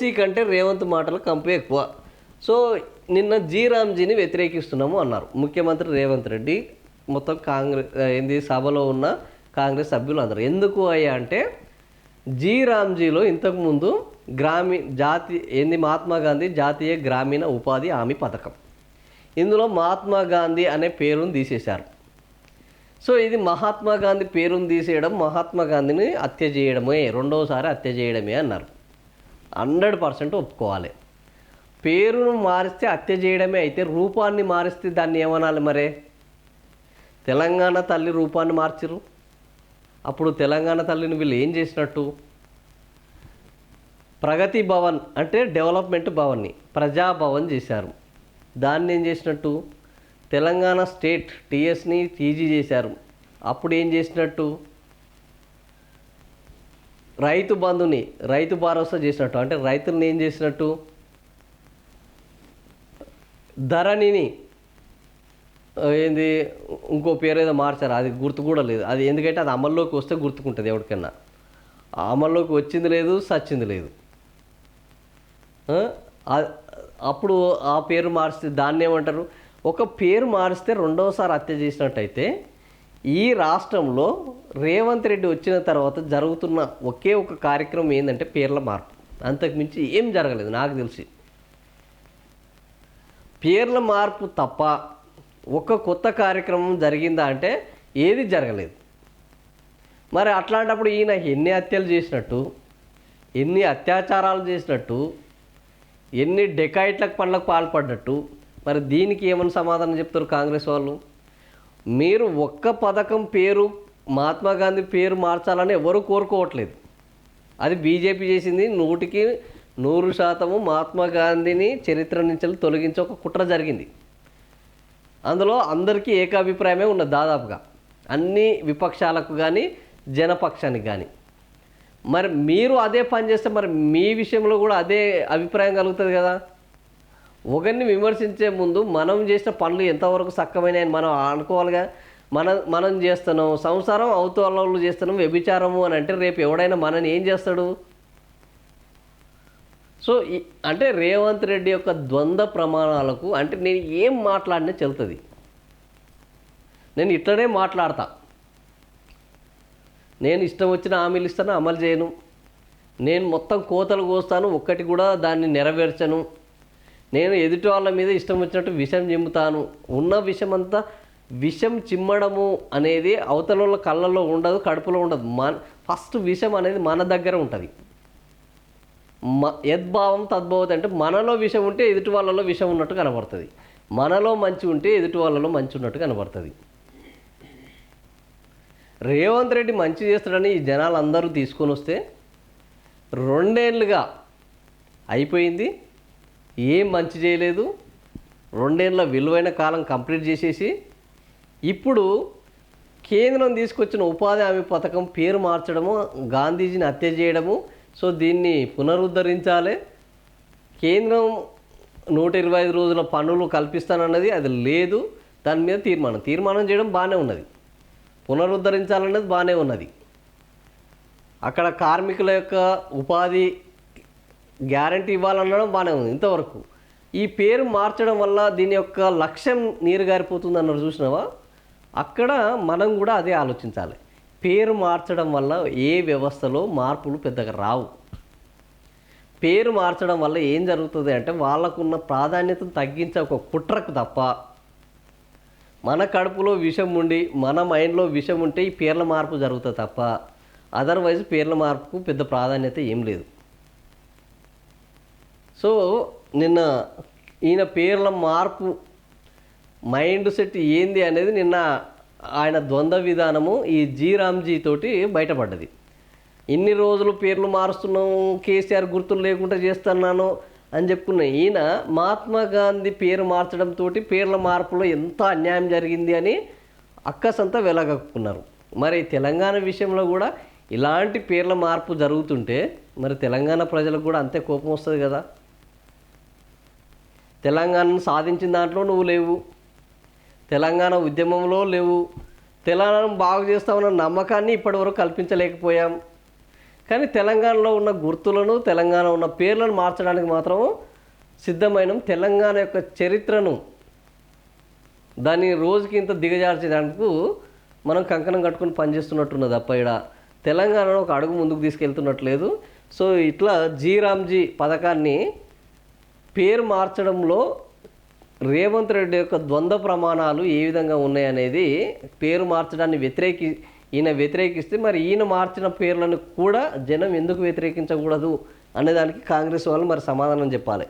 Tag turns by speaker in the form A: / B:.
A: OC కంటే రేవంత్ మాటలు కంపు ఎక్కువ. సో నిన్న రామ్జీని వ్యతిరేకిస్తున్నాము అన్నారు ముఖ్యమంత్రి రేవంత్ రెడ్డి. మొత్తం కాంగ్రెస్ సభలో ఉన్న కాంగ్రెస్ సభ్యులు అందరు. ఎందుకు అయ్యా అంటే రామ్జీలో ఇంతకుముందు మహాత్మా గాంధీ జాతీయ గ్రామీణ ఉపాధి హామీ పథకం, ఇందులో మహాత్మా గాంధీ అనే పేరును తీసేశారు. సో ఇది మహాత్మా గాంధీ పేరును తీసేయడం మహాత్మా గాంధీని హత్య చేయడమే, రెండవసారి హత్య చేయడమే అన్నారు. 100% ఒప్పుకోవాలి. పేరును మారిస్తే హత్య చేయడమే అయితే రూపాన్ని మారిస్తే దాన్ని ఏమనాలి? మరే తెలంగాణ తల్లి రూపాన్ని మార్చిరు. అప్పుడు తెలంగాణ తల్లిని వీళ్ళు ఏం చేసినట్టు? ప్రగతి భవన్ అంటే డెవలప్మెంట్ భవన్ని ప్రజాభవన్ చేశారు. దాన్ని ఏం చేసినట్టు? తెలంగాణ స్టేట్ టీఎస్ని టీజీ చేశారు. అప్పుడు ఏం చేసినట్టు? రైతు బంధుని రైతు భరోసా చేసినట్టు, అంటే రైతుల్ని ఏం చేసినట్టు? ధరణిని ఇంకో పేరు ఏదో మార్చారు, అది గుర్తు కూడా లేదు. అది ఎందుకంటే అది అమల్లోకి వస్తే గుర్తుకుంటుంది ఎవరికన్నా. అమల్లోకి వచ్చింది లేదు, సచ్చింది లేదు. అప్పుడు ఆ పేరు మారిస్తే దాన్ని ఏమంటారు? ఒక పేరు మారిస్తే రెండవసారి హత్య చేసినట్టయితే ఈ రాష్ట్రంలో రేవంత్ రెడ్డి వచ్చిన తర్వాత జరుగుతున్న ఒకే ఒక కార్యక్రమం ఏంటంటే పేర్ల మార్పు. అంతకుమించి ఏం జరగలేదు నాకు తెలిసి. పేర్ల మార్పు తప్ప ఒక కొత్త కార్యక్రమం జరిగిందా అంటే ఏది జరగలేదు. మరి అట్లాంటప్పుడు ఈయన ఎన్ని హత్యలు చేసినట్టు, ఎన్ని అత్యాచారాలు చేసినట్టు, ఎన్ని డెకాయిట్లకు పనులకు పాల్పడ్డట్టు, మరి దీనికి ఏమని సమాధానం చెప్తారు కాంగ్రెస్ వాళ్ళు? మీరు ఒక్క పథకం పేరు మహాత్మా గాంధీ పేరు మార్చాలని ఎవరు కోరుకోవట్లేదు. అది బీజేపీ చేసింది. 100% మహాత్మా గాంధీని చరిత్ర నుంచి తొలగించే ఒక కుట్ర జరిగింది. అందులో అందరికీ ఏకాభిప్రాయమే ఉన్నది దాదాపుగా, అన్ని విపక్షాలకు కానీ జనపక్షానికి కానీ. మరి మీరు అదే పని చేస్తే మరి మీ విషయంలో కూడా అదే అభిప్రాయం కలుగుతుంది కదా. ఒకరిని విమర్శించే ముందు మనం చేసిన పనులు ఎంతవరకు సక్కమైనవి మనం అనుకోవాలిగా. మనం చేస్తున్నాం సంసారం, అవతల చేస్తున్నాం వ్యభిచారము అని అంటే రేపు ఎవడైనా మనని ఏం చేస్తాడు? సో అంటే రేవంత్ రెడ్డి యొక్క ద్వంద్వ ప్రమాణాలకు అంటే నేను ఏం మాట్లాడినా చెల్తుంది. నేను ఇట్లనే మాట్లాడతా. నేను ఇష్టం వచ్చిన హామీలు ఇస్తాను, అమలు చేయను. నేను మొత్తం కోతలు కోస్తాను, ఒక్కటి కూడా దాన్ని నెరవేర్చను. నేను ఎదుటి వాళ్ళ మీద ఇష్టం వచ్చినట్టు విషం చిమ్ముతాను. ఉన్న విషం అంతా విషం చిమ్మడము అనేది అవతల కళ్ళల్లో ఉండదు, కడుపులో ఉండదు. ఫస్ట్ విషం అనేది మన దగ్గర ఉంటుంది. యద్భావం తద్భవతి అంటే మనలో విషం ఉంటే ఎదుటి వాళ్ళలో విషం ఉన్నట్టు కనబడుతుంది, మనలో మంచి ఉంటే ఎదుటి వాళ్ళలో మంచి ఉన్నట్టు కనబడుతుంది. రేవంత్ రెడ్డి మంచి చేస్తాడని ఈ జనాలు అందరూ తీసుకొని వస్తే 2 ఏళ్ళుగా అయిపోయింది, ఏం మంచి చేయలేదు. 2 ఏళ్ళ విలువైన కాలం కంప్లీట్ చేసేసి ఇప్పుడు కేంద్రం తీసుకొచ్చిన ఉపాధి హామీ పథకం పేరు మార్చడము, గాంధీజీని హత్య చేయడము. సో దీన్ని పునరుద్ధరించాలి. కేంద్రం 125 రోజుల పనులు కల్పిస్తానన్నది అది లేదు. దాని మీద తీర్మానం చేయడం బాగానే ఉన్నది, పునరుద్ధరించాలన్నది బాగానే ఉన్నది. అక్కడ కార్మికుల యొక్క ఉపాధి గ్యారంటీ ఇవ్వాలనడం బాగానే ఉంది ఇంతవరకు. ఈ పేరు మార్చడం వల్ల దీని యొక్క లక్ష్యం నీరుగారిపోతుంది అన్నారు చూసినావా. అక్కడ మనం కూడా అదే ఆలోచించాలి. పేరు మార్చడం వల్ల ఏ వ్యవస్థలో మార్పులు పెద్దగా రావు. పేరు మార్చడం వల్ల ఏం జరుగుతుంది అంటే వాళ్ళకున్న ప్రాధాన్యతను తగ్గించే ఒక కుట్రకు తప్ప, మన కడుపులో విషం ఉండి మన మైండ్లో విషం ఉంటే ఈ పేర్ల మార్పు జరుగుతుంది తప్ప అదర్వైజ్ పేర్ల మార్పుకు పెద్ద ప్రాధాన్యత ఏం లేదు. సో నిన్న ఈయన పేర్ల మార్పు మైండ్ సెట్ ఏంది అనేది నిన్న ఆయన ద్వంద్వ విధానము ఈ రామ్జీ తోటి బయటపడ్డది. ఇన్ని రోజులు పేర్లు మారుస్తున్నాము, కేసీఆర్ గుర్తులు లేకుండా చేస్తున్నాను అని చెప్పుకున్న ఈయన మహాత్మా గాంధీ పేరు మార్చడంతో పేర్ల మార్పులో ఎంత అన్యాయం జరిగింది అని అక్కసంతా వెలగక్కున్నారు. మరి తెలంగాణ విషయంలో కూడా ఇలాంటి పేర్ల మార్పు జరుగుతుంటే మరి తెలంగాణ ప్రజలకు కూడా అంతే కోపం వస్తుంది కదా. తెలంగాణను సాధించిన దాంట్లో నువ్వు లేవు, తెలంగాణ ఉద్యమంలో లేవు, తెలంగాణను బాగు చేస్తామన్న నమ్మకాన్ని ఇప్పటివరకు కల్పించలేకపోయాం. కానీ తెలంగాణలో ఉన్న గుర్తులను తెలంగాణ ఉన్న పేర్లను మార్చడానికి మాత్రం సిద్ధమైన తెలంగాణ యొక్క చరిత్రను దాన్ని రోజుకి ఇంత దిగజార్చేదానికి మనం కంకణం కట్టుకుని పనిచేస్తున్నట్టున్నది తప్ప ఇక్కడ తెలంగాణలో ఒక అడుగు ముందుకు తీసుకెళ్తున్నట్లేదు. సో ఇట్లా జీరామ్జీ పథకాన్ని పేరు మార్చడంలో రేవంత్ రెడ్డి యొక్క ద్వంద్వ ప్రమాణాలు ఏ విధంగా ఉన్నాయనేది, పేరు మార్చడాన్ని ఈయన వ్యతిరేకిస్తే మరి ఈయన మార్చిన పేర్లను కూడా జనం ఎందుకు వ్యతిరేకించకూడదు అనేదానికి కాంగ్రెస్ వాళ్ళు మరి సమాధానం చెప్పాలి.